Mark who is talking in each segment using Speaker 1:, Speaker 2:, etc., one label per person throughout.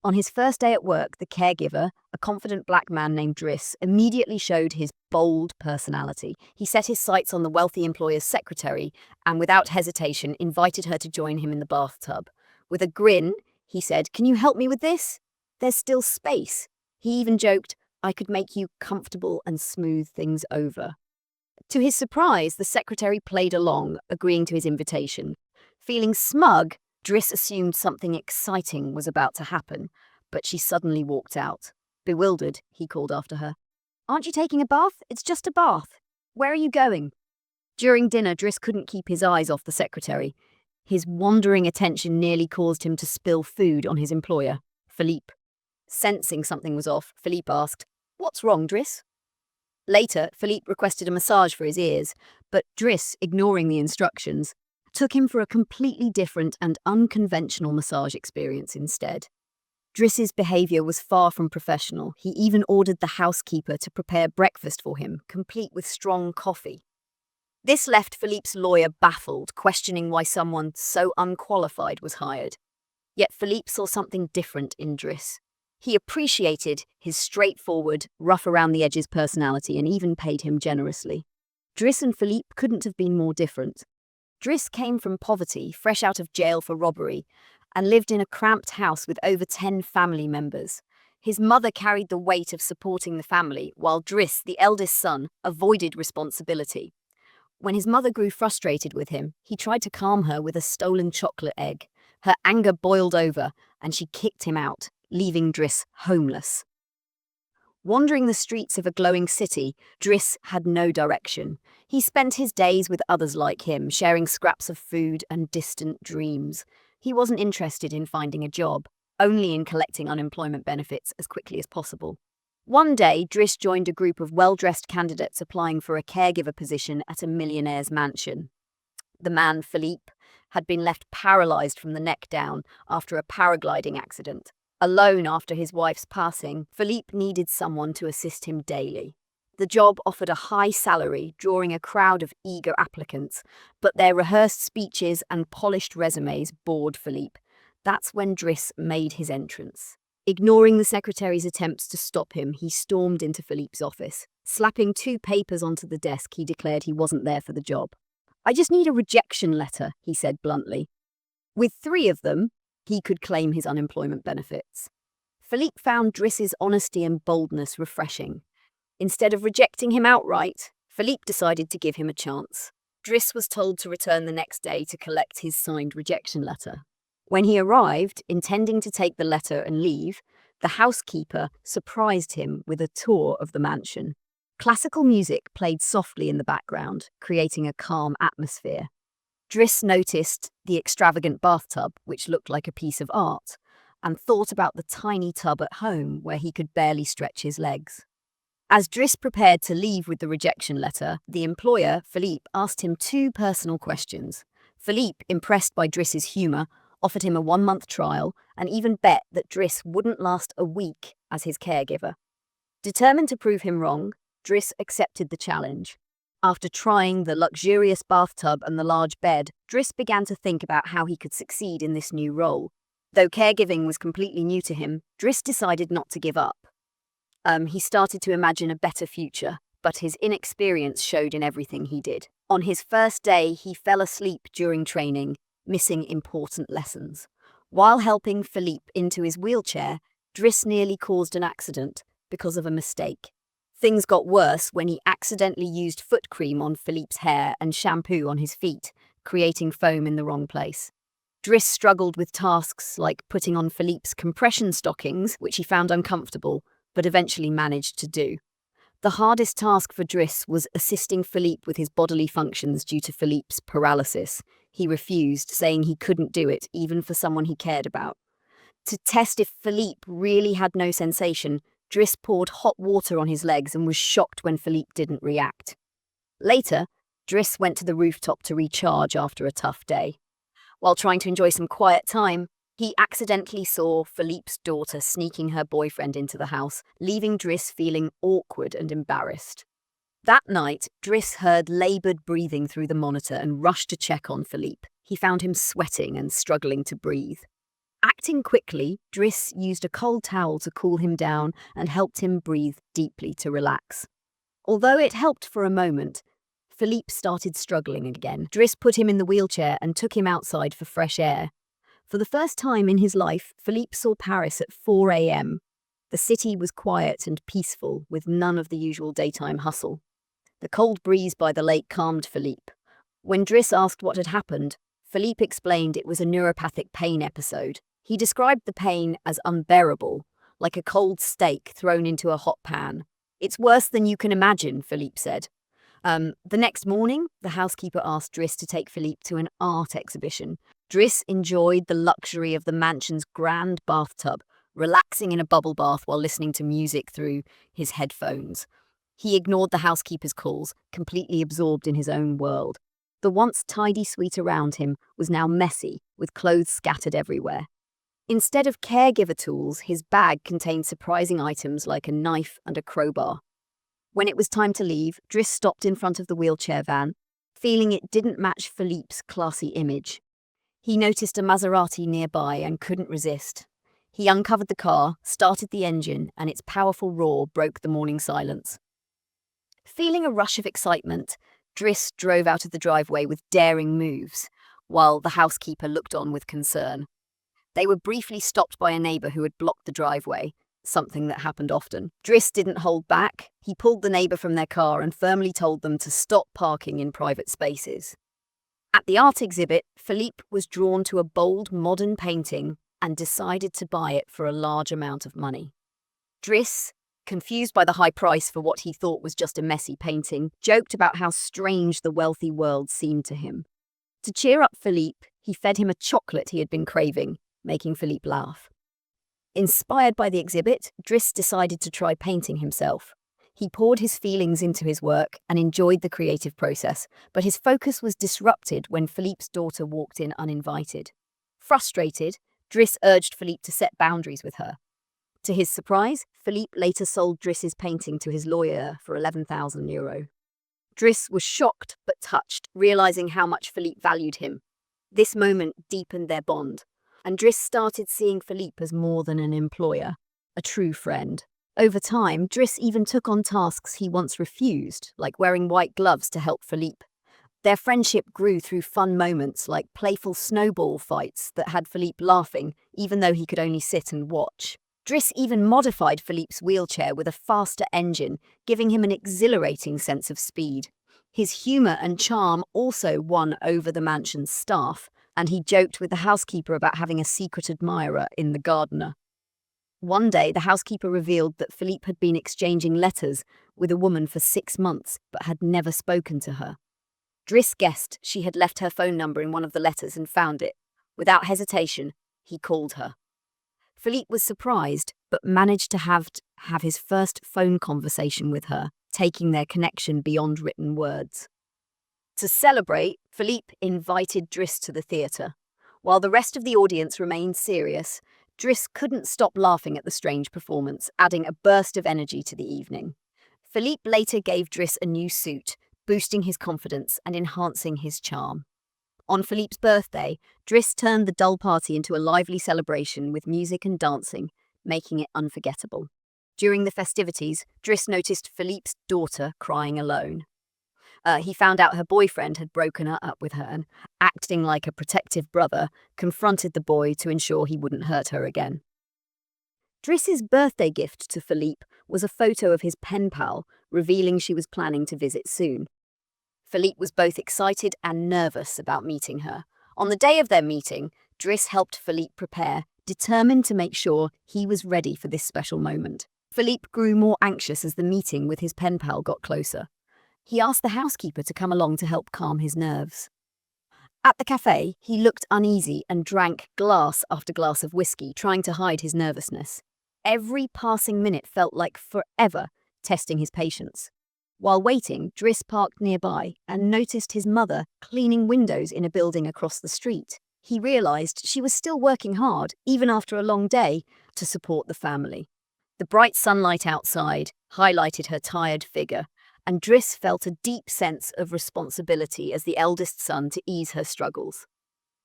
Speaker 1: On his first day at work, the caregiver, a confident black man named Driss, immediately showed his bold personality. He set his sights on the wealthy employer's secretary and, without hesitation, invited her to join him in the bathtub. With a grin, he said, "Can you help me with this? There's still space." He even joked, "I could make you comfortable and smooth things over." To his surprise, the secretary played along, agreeing to his invitation. Feeling smug, Driss assumed something exciting was about to happen, but she suddenly walked out. Bewildered, he called after her, "Aren't you taking a bath? It's just a bath. Where are you going?" During dinner, Driss couldn't keep his eyes off the secretary. His wandering attention nearly caused him to spill food on his employer, Philippe. Sensing something was off, Philippe asked, "What's wrong, Driss?" Later, Philippe requested a massage for his ears, but Driss, ignoring the instructions, took him for a completely different and unconventional massage experience instead. Driss's behaviour was far from professional. He even ordered the housekeeper to prepare breakfast for him, complete with strong coffee. This left Philippe's lawyer baffled, questioning why someone so unqualified was hired. Yet Philippe saw something different in Driss. He appreciated his straightforward, rough-around-the-edges personality and even paid him generously. Driss and Philippe couldn't have been more different. Driss came from poverty, fresh out of jail for robbery, and lived in a cramped house with over 10 family members. His mother carried the weight of supporting the family, while Driss, the eldest son, avoided responsibility. When his mother grew frustrated with him, he tried to calm her with a stolen chocolate egg. Her anger boiled over, and she kicked him out, leaving Driss homeless. Wandering the streets of a glowing city, Driss had no direction. He spent his days with others like him, sharing scraps of food and distant dreams. He wasn't interested in finding a job, only in collecting unemployment benefits as quickly as possible. One day, Driss joined a group of well-dressed candidates applying for a caregiver position at a millionaire's mansion. The man, Philippe, had been left paralyzed from the neck down after a paragliding accident. Alone after his wife's passing, Philippe needed someone to assist him daily. The job offered a high salary, drawing a crowd of eager applicants, but their rehearsed speeches and polished resumes bored Philippe. That's when Driss made his entrance. Ignoring the secretary's attempts to stop him, he stormed into Philippe's office. Slapping 2 papers onto the desk, he declared he wasn't there for the job. "I just need a rejection letter," he said bluntly. With 3 of them, he could claim his unemployment benefits. Philippe found Driss's honesty and boldness refreshing. Instead of rejecting him outright, Philippe decided to give him a chance. Driss was told to return the next day to collect his signed rejection letter. When he arrived, intending to take the letter and leave, the housekeeper surprised him with a tour of the mansion. Classical music played softly in the background, creating a calm atmosphere. Driss noticed the extravagant bathtub, which looked like a piece of art, and thought about the tiny tub at home where he could barely stretch his legs. As Driss prepared to leave with the rejection letter, the employer, Philippe, asked him 2 personal questions. Philippe, impressed by Driss's humour, offered him a 1-month trial and even bet that Driss wouldn't last a week as his caregiver. Determined to prove him wrong, Driss accepted the challenge. After trying the luxurious bathtub and the large bed, Driss began to think about how he could succeed in this new role. Though caregiving was completely new to him, Driss decided not to give up. He started to imagine a better future, but his inexperience showed in everything he did. On his first day, he fell asleep during training, missing important lessons. While helping Philippe into his wheelchair, Driss nearly caused an accident because of a mistake. Things got worse when he accidentally used foot cream on Philippe's hair and shampoo on his feet, creating foam in the wrong place. Driss struggled with tasks like putting on Philippe's compression stockings, which he found uncomfortable, but eventually managed to do. The hardest task for Driss was assisting Philippe with his bodily functions due to Philippe's paralysis. He refused, saying he couldn't do it, even for someone he cared about. To test if Philippe really had no sensation, Driss poured hot water on his legs and was shocked when Philippe didn't react. Later, Driss went to the rooftop to recharge after a tough day. While trying to enjoy some quiet time, he accidentally saw Philippe's daughter sneaking her boyfriend into the house, leaving Driss feeling awkward and embarrassed. That night, Driss heard laboured breathing through the monitor and rushed to check on Philippe. He found him sweating and struggling to breathe. Acting quickly, Driss used a cold towel to cool him down and helped him breathe deeply to relax. Although it helped for a moment, Philippe started struggling again. Driss put him in the wheelchair and took him outside for fresh air. For the first time in his life, Philippe saw Paris at 4 a.m. The city was quiet and peaceful, with none of the usual daytime hustle. The cold breeze by the lake calmed Philippe. When Driss asked what had happened, Philippe explained it was a neuropathic pain episode. He described the pain as unbearable, like a cold steak thrown into a hot pan. "It's worse than you can imagine," Philippe said. The next morning, the housekeeper asked Driss to take Philippe to an art exhibition. Driss enjoyed the luxury of the mansion's grand bathtub, relaxing in a bubble bath while listening to music through his headphones. He ignored the housekeeper's calls, completely absorbed in his own world. The once tidy suite around him was now messy, with clothes scattered everywhere. Instead of caregiver tools, his bag contained surprising items like a knife and a crowbar. When it was time to leave, Driss stopped in front of the wheelchair van, feeling it didn't match Philippe's classy image. He noticed a Maserati nearby and couldn't resist. He uncovered the car, started the engine, and its powerful roar broke the morning silence. Feeling a rush of excitement, Driss drove out of the driveway with daring moves, while the housekeeper looked on with concern. They were briefly stopped by a neighbour who had blocked the driveway, something that happened often. Driss didn't hold back. He pulled the neighbour from their car and firmly told them to stop parking in private spaces. At the art exhibit, Philippe was drawn to a bold modern painting and decided to buy it for a large amount of money. Driss, confused by the high price for what he thought was just a messy painting, joked about how strange the wealthy world seemed to him. To cheer up Philippe, he fed him a chocolate he had been craving, making Philippe laugh. Inspired by the exhibit, Driss decided to try painting himself. He poured his feelings into his work and enjoyed the creative process, but his focus was disrupted when Philippe's daughter walked in uninvited. Frustrated, Driss urged Philippe to set boundaries with her. To his surprise, Philippe later sold Driss's painting to his lawyer for €11,000. Driss was shocked but touched, realizing how much Philippe valued him. This moment deepened their bond, and Driss started seeing Philippe as more than an employer, a true friend. Over time, Driss even took on tasks he once refused, like wearing white gloves to help Philippe. Their friendship grew through fun moments like playful snowball fights that had Philippe laughing, even though he could only sit and watch. Driss even modified Philippe's wheelchair with a faster engine, giving him an exhilarating sense of speed. His humour and charm also won over the mansion's staff, and he joked with the housekeeper about having a secret admirer in the gardener. One day, the housekeeper revealed that Philippe had been exchanging letters with a woman for 6 months, but had never spoken to her. Driss guessed she had left her phone number in one of the letters and found it. Without hesitation, he called her. Philippe was surprised, but managed to have his first phone conversation with her, taking their connection beyond written words. To celebrate, Philippe invited Driss to the theatre. While the rest of the audience remained serious, Driss couldn't stop laughing at the strange performance, adding a burst of energy to the evening. Philippe later gave Driss a new suit, boosting his confidence and enhancing his charm. On Philippe's birthday, Driss turned the dull party into a lively celebration with music and dancing, making it unforgettable. During the festivities, Driss noticed Philippe's daughter crying alone. He found out her boyfriend had broken her up with her and, acting like a protective brother, confronted the boy to ensure he wouldn't hurt her again. Driss's birthday gift to Philippe was a photo of his pen pal, revealing she was planning to visit soon. Philippe was both excited and nervous about meeting her. On the day of their meeting, Driss helped Philippe prepare, determined to make sure he was ready for this special moment. Philippe grew more anxious as the meeting with his pen pal got closer. He asked the housekeeper to come along to help calm his nerves. At the cafe, he looked uneasy and drank glass after glass of whiskey, trying to hide his nervousness. Every passing minute felt like forever, testing his patience. While waiting, Driss parked nearby and noticed his mother cleaning windows in a building across the street. He realized she was still working hard, even after a long day, to support the family. The bright sunlight outside highlighted her tired figure, and Driss felt a deep sense of responsibility as the eldest son to ease her struggles.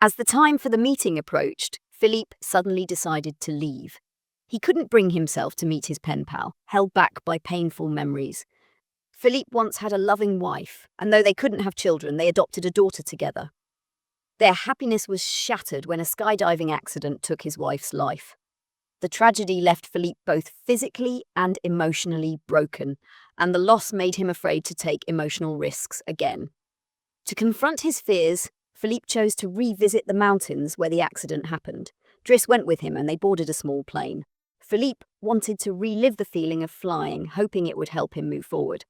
Speaker 1: As the time for the meeting approached, Philippe suddenly decided to leave. He couldn't bring himself to meet his pen pal, held back by painful memories. Philippe once had a loving wife, and though they couldn't have children, they adopted a daughter together. Their happiness was shattered when a skydiving accident took his wife's life. The tragedy left Philippe both physically and emotionally broken, and the loss made him afraid to take emotional risks again. To confront his fears, Philippe chose to revisit the mountains where the accident happened. Driss went with him and they boarded a small plane. Philippe wanted to relive the feeling of flying, hoping it would help him move forward.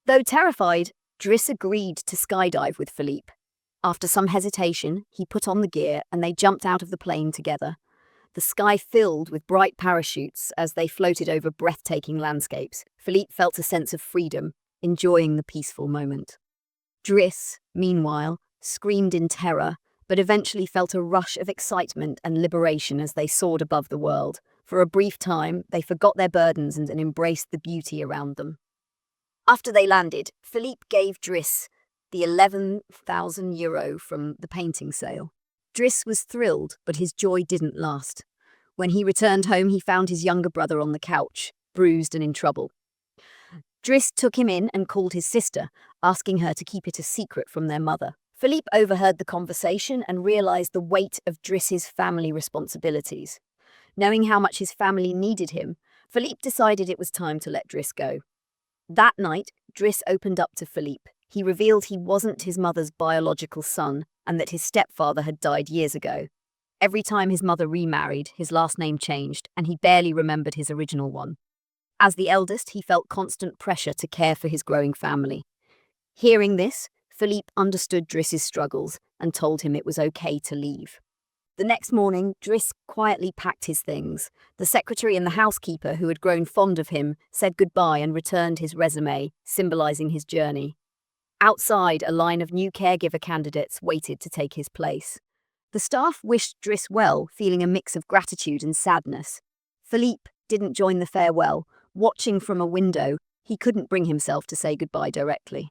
Speaker 1: Though terrified, Driss agreed to skydive with Philippe. After some hesitation, he put on the gear and they jumped out of the plane together. The sky filled with bright parachutes as they floated over breathtaking landscapes. Philippe felt a sense of freedom, enjoying the peaceful moment. Driss, meanwhile, screamed in terror, but eventually felt a rush of excitement and liberation as they soared above the world. For a brief time, they forgot their burdens and embraced the beauty around them. After they landed, Philippe gave Driss the €11,000 from the painting sale. Driss was thrilled, but his joy didn't last. When he returned home, he found his younger brother on the couch, bruised and in trouble. Driss took him in and called his sister, asking her to keep it a secret from their mother. Philippe overheard the conversation and realized the weight of Driss's family responsibilities. Knowing how much his family needed him, Philippe decided it was time to let Driss go. That night, Driss opened up to Philippe. He revealed he wasn't his mother's biological son and that his stepfather had died years ago. Every time his mother remarried, his last name changed, and he barely remembered his original one. As the eldest, he felt constant pressure to care for his growing family. Hearing this, Philippe understood Driss's struggles and told him it was okay to leave. The next morning, Driss quietly packed his things. The secretary and the housekeeper, who had grown fond of him, said goodbye and returned his resume, symbolizing his journey. Outside, a line of new caregiver candidates waited to take his place. The staff wished Driss well, feeling a mix of gratitude and sadness. Philippe didn't join the farewell. Watching from a window, he couldn't bring himself to say goodbye directly.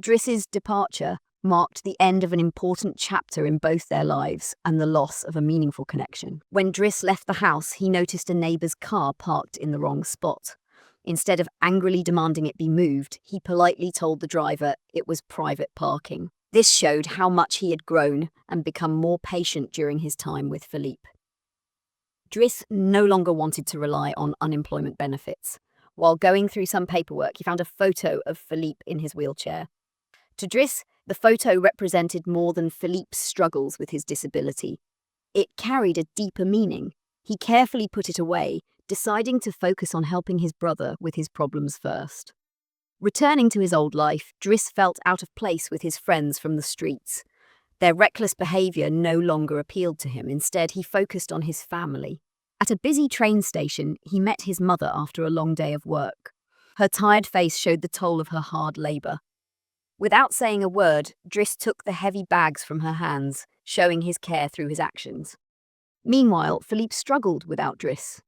Speaker 1: Driss's departure marked the end of an important chapter in both their lives and the loss of a meaningful connection. When Driss left the house, he noticed a neighbour's car parked in the wrong spot. Instead of angrily demanding it be moved, he politely told the driver it was private parking. This showed how much he had grown and become more patient during his time with Philippe. Driss no longer wanted to rely on unemployment benefits. While going through some paperwork, he found a photo of Philippe in his wheelchair. To Driss, the photo represented more than Philippe's struggles with his disability. It carried a deeper meaning. He carefully put it away, deciding to focus on helping his brother with his problems first. Returning to his old life, Driss felt out of place with his friends from the streets. Their reckless behaviour no longer appealed to him. Instead, he focused on his family. At a busy train station, he met his mother after a long day of work. Her tired face showed the toll of her hard labour. Without saying a word, Driss took the heavy bags from her hands, showing his care through his actions. Meanwhile, Philippe struggled without Driss.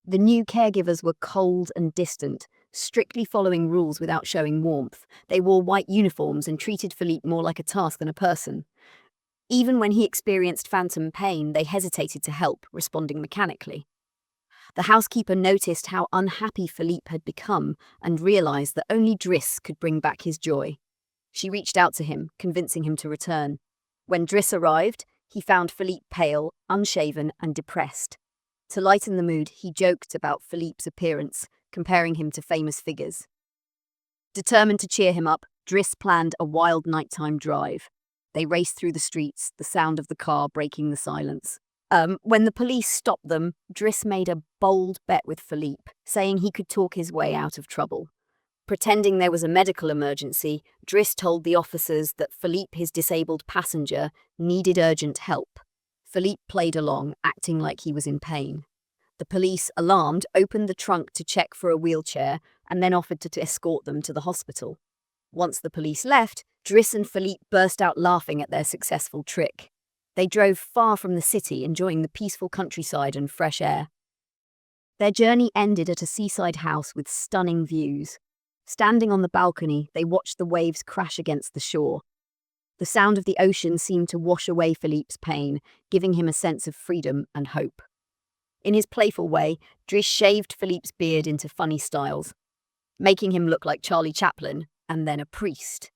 Speaker 1: The new caregivers were cold and distant, strictly following rules without showing warmth. They wore white uniforms and treated Philippe more like a task than a person. Even when he experienced phantom pain, they hesitated to help, responding mechanically. The housekeeper noticed how unhappy Philippe had become and realized that only Driss could bring back his joy. She reached out to him, convincing him to return. When Driss arrived, he found Philippe pale, unshaven, and depressed. To lighten the mood, he joked about Philippe's appearance, comparing him to famous figures. Determined to cheer him up, Driss planned a wild nighttime drive. They raced through the streets, the sound of the car breaking the silence. When the police stopped them, Driss made a bold bet with Philippe, saying he could talk his way out of trouble. Pretending there was a medical emergency, Driss told the officers that Philippe, his disabled passenger, needed urgent help. Philippe played along, acting like he was in pain. The police, alarmed, opened the trunk to check for a wheelchair and then offered to escort them to the hospital. Once the police left, Driss and Philippe burst out laughing at their successful trick. They drove far from the city, enjoying the peaceful countryside and fresh air. Their journey ended at a seaside house with stunning views. Standing on the balcony, they watched the waves crash against the shore. The sound of the ocean seemed to wash away Philippe's pain, giving him a sense of freedom and hope. In his playful way, Driss shaved Philippe's beard into funny styles, making him look like Charlie Chaplin and then a priest.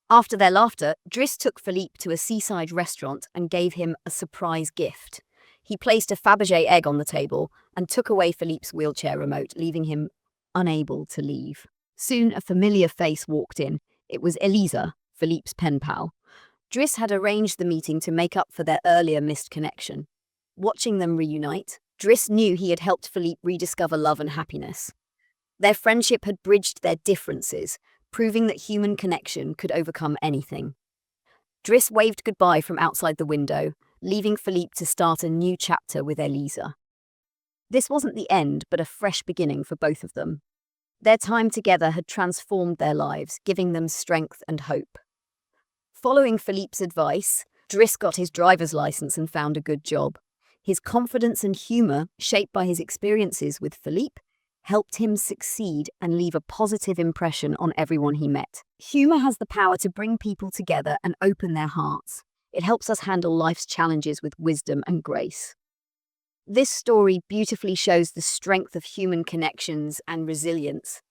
Speaker 1: After their laughter, Driss took Philippe to a seaside restaurant and gave him a surprise gift. He placed a Fabergé egg on the table and took away Philippe's wheelchair remote, leaving him unable to leave. Soon a familiar face walked in. It was Elisa, Philippe's pen pal. Driss had arranged the meeting to make up for their earlier missed connection. Watching them reunite, Driss knew he had helped Philippe rediscover love and happiness. Their friendship had bridged their differences, proving that human connection could overcome anything. Driss waved goodbye from outside the window, leaving Philippe to start a new chapter with Elisa. This wasn't the end, but a fresh beginning for both of them. Their time together had transformed their lives, giving them strength and hope. Following Philippe's advice, Driss got his driver's license and found a good job. His confidence and humour, shaped by his experiences with Philippe, helped him succeed and leave a positive impression on everyone he met. Humour has the power to bring people together and open their hearts. It helps us handle life's challenges with wisdom and grace. This story beautifully shows the strength of human connections and resilience.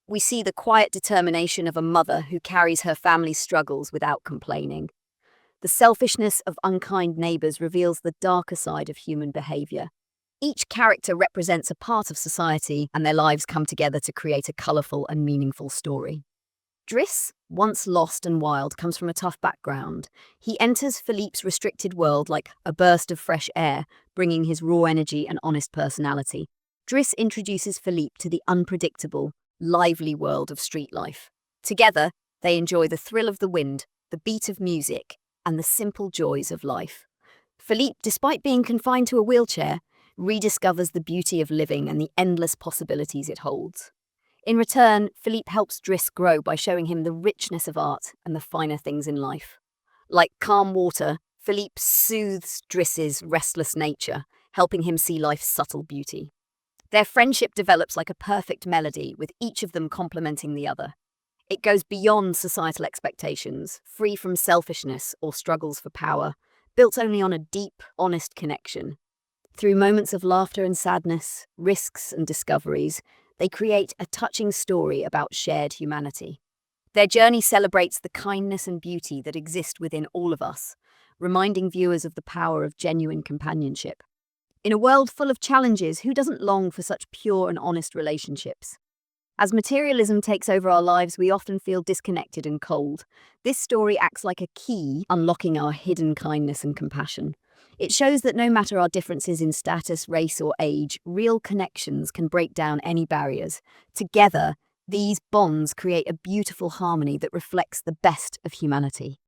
Speaker 1: We see the quiet determination of a mother who carries her family's struggles without complaining. The selfishness of unkind neighbours reveals the darker side of human behaviour. Each character represents a part of society, and their lives come together to create a colourful and meaningful story. Driss, once lost and wild, comes from a tough background. He enters Philippe's restricted world like a burst of fresh air, bringing his raw energy and honest personality. Driss introduces Philippe to the unpredictable, lively world of street life. Together, they enjoy the thrill of the wind, the beat of music, and the simple joys of life. Philippe, despite being confined to a wheelchair, rediscovers the beauty of living and the endless possibilities it holds. In return, Philippe helps Driss grow by showing him the richness of art and the finer things in life. Like calm water, Philippe soothes Driss's restless nature, helping him see life's subtle beauty. Their friendship develops like a perfect melody, with each of them complementing the other. It goes beyond societal expectations, free from selfishness or struggles for power, built only on a deep, honest connection. Through moments of laughter and sadness, risks and discoveries, they create a touching story about shared humanity. Their journey celebrates the kindness and beauty that exist within all of us, reminding viewers of the power of genuine companionship. In a world full of challenges, who doesn't long for such pure and honest relationships? As materialism takes over our lives, we often feel disconnected and cold. This story acts like a key, unlocking our hidden kindness and compassion. It shows that no matter our differences in status, race, or age, real connections can break down any barriers. Together, these bonds create a beautiful harmony that reflects the best of humanity.